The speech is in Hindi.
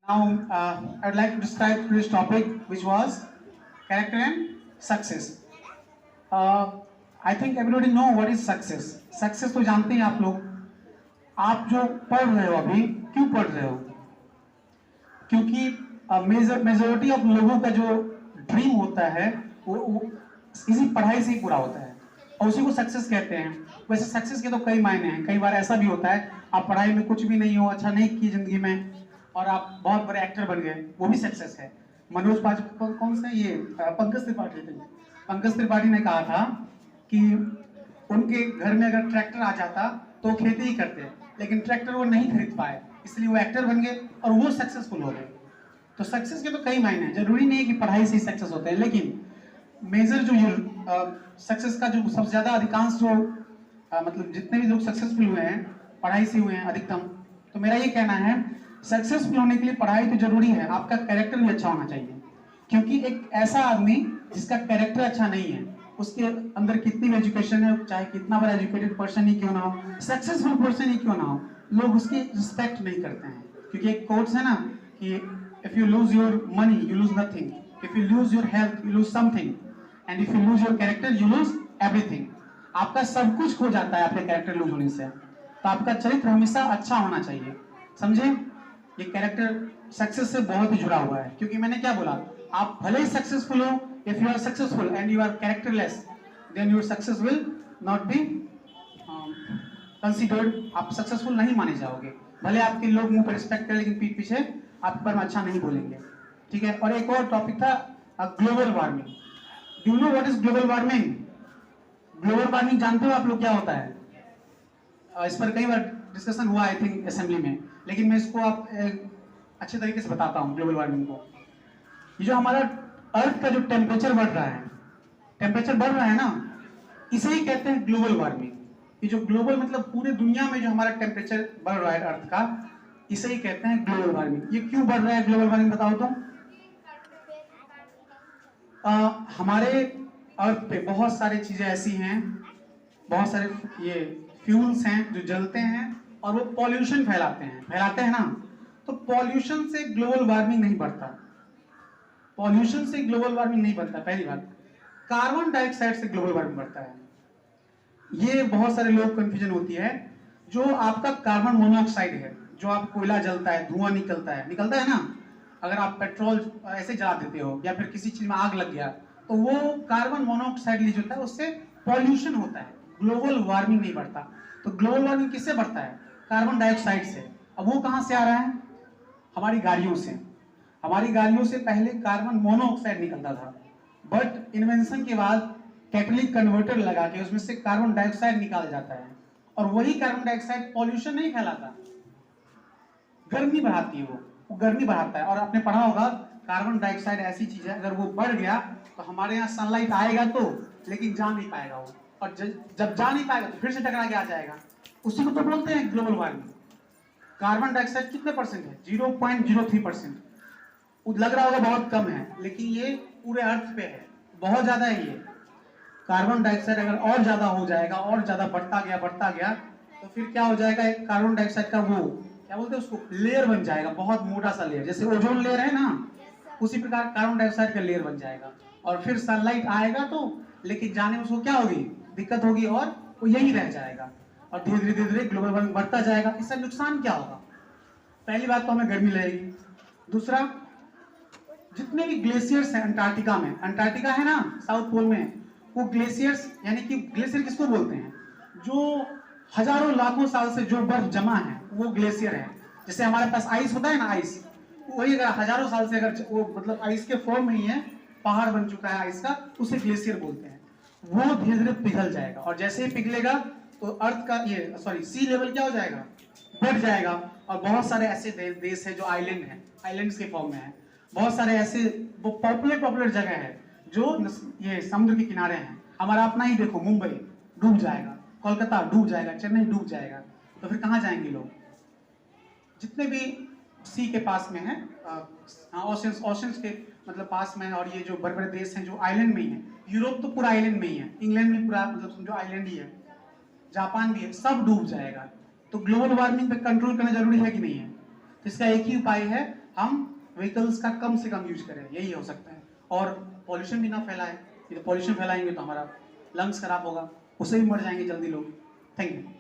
Now, I'd like to describe today's topic, which was character and success. I think everybody know what is success. Success तो जानते हैं आप लोग. आप जो पढ़ रहे हो अभी, क्यों पढ़ रहे हो? क्योंकि मेजोरिटी ऑफ लोगों का जो ड्रीम होता है वो इसी पढ़ाई से ही पूरा होता है और उसी को सक्सेस कहते हैं. वैसे सक्सेस के तो कई मायने हैं. कई बार ऐसा भी होता है आप पढ़ाई में कुछ भी नहीं हो, अच्छा नहीं की जिंदगी में और आप बहुत बड़े एक्टर बन गए, वो भी सक्सेस है. मनोज बाजपेयी कौन सा ये पंकज त्रिपाठी थे. पंकज त्रिपाठी ने कहा था कि उनके घर में अगर ट्रैक्टर आ जाता तो खेती ही करते, लेकिन ट्रैक्टर वो नहीं खरीद पाए, इसलिए वो एक्टर बन गए और वो सक्सेसफुल हो गए. तो सक्सेस के तो कई मायने हैं. जरूरी नहीं है कि पढ़ाई से ही सक्सेस होते हैं, लेकिन मेजर जो ये सक्सेस का जो सबसे ज्यादा अधिकांश जो मतलब जितने भी लोग सक्सेसफुल हुए हैं पढ़ाई से हुए हैं अधिकतम. तो मेरा ये कहना है सक्सेसफुल होने के लिए पढ़ाई तो जरूरी है, आपका कैरेक्टर भी अच्छा होना चाहिए. क्योंकि एक ऐसा आदमी जिसका कैरेक्टर अच्छा नहीं है, उसके अंदर कितनी भी एजुकेशन है, चाहे कितना बड़ा एजुकेटेड पर्सन ही क्यों ना हो, सक्सेसफुल पर्सन ही क्यों ना हो, लोग उसकी रिस्पेक्ट नहीं करते हैं. क्योंकि एक कोट्स है ना कि if you lose your money you lose nothing, if you lose your health you lose something, and if you lose your character you lose everything. आपका सब कुछ खो जाता है आपके कैरेक्टर लूज होने से. तो आपका चरित्र हमेशा अच्छा होना चाहिए, समझे. ये कैरेक्टर सक्सेस से बहुत ही जुड़ा हुआ है. क्योंकि मैंने क्या बोला, आप भले ही सक्सेसफुल हो, if you are successful and you are characterless then your success will not be considered. आप सक्सेसफुल नहीं माने जाओगे. भले आपके लोग मुंह पर रिस्पेक्ट करें लेकिन पीठ पीछे आपके बारे में अच्छा नहीं बोलेंगे. ठीक है. और एक और टॉपिक था global warming. Do you know what is global warming? Global warming जानते हो आप लोग क्या होता है? इस पर कई बार डिस्कशन हुआ आई थिंक असेंबली में, लेकिन मैं इसको आप अच्छे तरीके से बताता हूँ. ग्लोबल वार्मिंग को, ये जो हमारा अर्थ का जो टेम्परेचर बढ़ रहा है, टेम्परेचर बढ़ रहा है ना, इसे ही कहते हैं ग्लोबल वार्मिंग. ये जो ग्लोबल मतलब पूरे दुनिया में जो हमारा टेम्परेचर बढ़ रहा है अर्थ का, इसे ही कहते हैं ग्लोबल वार्मिंग. ये क्यों बढ़ रहा है ग्लोबल वार्मिंग बताओ तो. हमारे अर्थ पे बहुत सारी चीजें ऐसी हैं, बहुत सारे ये फ्यूल्स हैं जो जलते हैं और वो पॉल्यूशन फैलाते हैं ना. तो पॉल्यूशन से ग्लोबल वार्मिंग नहीं बढ़ता. पॉल्यूशन से ग्लोबल वार्मिंग नहीं बढ़ता. पहली बात, कार्बन डाइऑक्साइड से ग्लोबल वार्मिंग बढ़ता है. ये बहुत सारे लोग कंफ्यूजन होती है. जो आपका कार्बन मोनोऑक्साइड है, जो आप कोयला जलता है, धुआं निकलता है ना, अगर आप पेट्रोल ऐसे जला देते हो या फिर किसी चीज में आग लग गया तो वो कार्बन मोनोऑक्साइड रिलीज होता है, उससे पॉल्यूशन होता है. ग्लोबल वार्मिंग नहीं बढ़ता. तो ग्लोबल वार्मिंग किससे बढ़ता है? कार्बन डाइऑक्साइड से. अब वो कहां से आ रहा है? हमारी गाड़ियों से. हमारी गाड़ियों से पहले कार्बन मोनोऑक्साइड निकलता था, बट इन्वेंशन के बाद कैटलिक कन्वर्टर लगा के उसमें से कार्बन डाइऑक्साइड निकाला जाता है और वही कार्बन डाइऑक्साइड पॉल्यूशन नहीं फैलाता, गर्मी बढ़ाती है. वो गर्मी बढ़ाता है. और आपने पढ़ा होगा कार्बन डाइऑक्साइड ऐसी चीज है, अगर वो बढ़ गया तो हमारे यहाँ सनलाइट आएगा तो, लेकिन जा नहीं पाएगा वो, और जब जा नहीं पाएगा तो फिर से टकरा के आ जाएगा. उसी को तो बोलते हैं ग्लोबल वार्मिंग. कार्बन डाइऑक्साइड कितने परसेंट है? 0.03%. लग रहा होगा बहुत कम है, लेकिन ये पूरे अर्थ पे है, बहुत ज्यादा है. ये कार्बन डाइऑक्साइड अगर और ज्यादा हो जाएगा, और ज्यादा बढ़ता गया तो फिर क्या हो जाएगा, एक कार्बन डाइऑक्साइड का वो क्या बोलते हैं उसको, लेयर बन जाएगा, बहुत मोटा सा लेयर. जैसे ओजोन लेयर है ना, उसी प्रकार कार्बन डाइऑक्साइड का लेयर बन जाएगा. और फिर सनलाइट आएगा तो, लेकिन जाने में उसको क्या होगी, दिक्कत होगी, और वो यही रह जाएगा. और धीरे धीरे ग्लोबल वार्मिंग बढ़ता जाएगा. इससे नुकसान क्या होगा? पहली बात तो हमें गर्मी लगेगी. दूसरा, जितने भी ग्लेशियर्स हैं अंटार्कटिका में, अंटार्कटिका है ना साउथ पोल में, वो ग्लेशियर्स, यानी कि ग्लेशियर किसको बोलते हैं, जो हजारों लाखों साल से जो बर्फ जमा है वो ग्लेशियर है. जैसे हमारे पास आइस होता है ना, आइस, वही अगर हजारों साल से अगर वो मतलब आइस के फॉर्म में ही है, पहाड़ बन चुका है आइस का, उसे ग्लेशियर बोलते हैं. वो धीरे धीरे पिघल जाएगा और जैसे ही पिघलेगा तो अर्थ का ये सी लेवल क्या हो जाएगा, बढ़ जाएगा. और बहुत सारे ऐसे देश है जो आइलैंड है, आइलैंड्स के फॉर्म में है. बहुत सारे ऐसे वो पॉपुलर जगह है जो ये समुद्र के किनारे हैं. हमारा अपना ही देखो, मुंबई डूब जाएगा, कोलकाता डूब जाएगा, चेन्नई डूब जाएगा. तो फिर कहाँ जाएंगे लोग? जितने भी सी के पास में है, ओशंस के मतलब पास में है, और ये जो बड़े बड़े देश हैं जो आइलैंड में ही है, यूरोप तो पूरा आइलैंड में ही है, इंग्लैंड भी पूरा मतलब समझो आइलैंड ही है, जापान भी है, सब डूब जाएगा. तो ग्लोबल वार्मिंग पे कंट्रोल करना जरूरी है कि नहीं है? तो इसका एक ही उपाय है हम व्हीकल्स का कम से कम यूज करें, यही हो सकता है। और पॉल्यूशन भी ना फैलाए, ये पॉल्यूशन फैलाएंगे तो हमारा लंग्स खराब होगा, उससे भी मर जाएंगे जल्दी लोग। Thank you.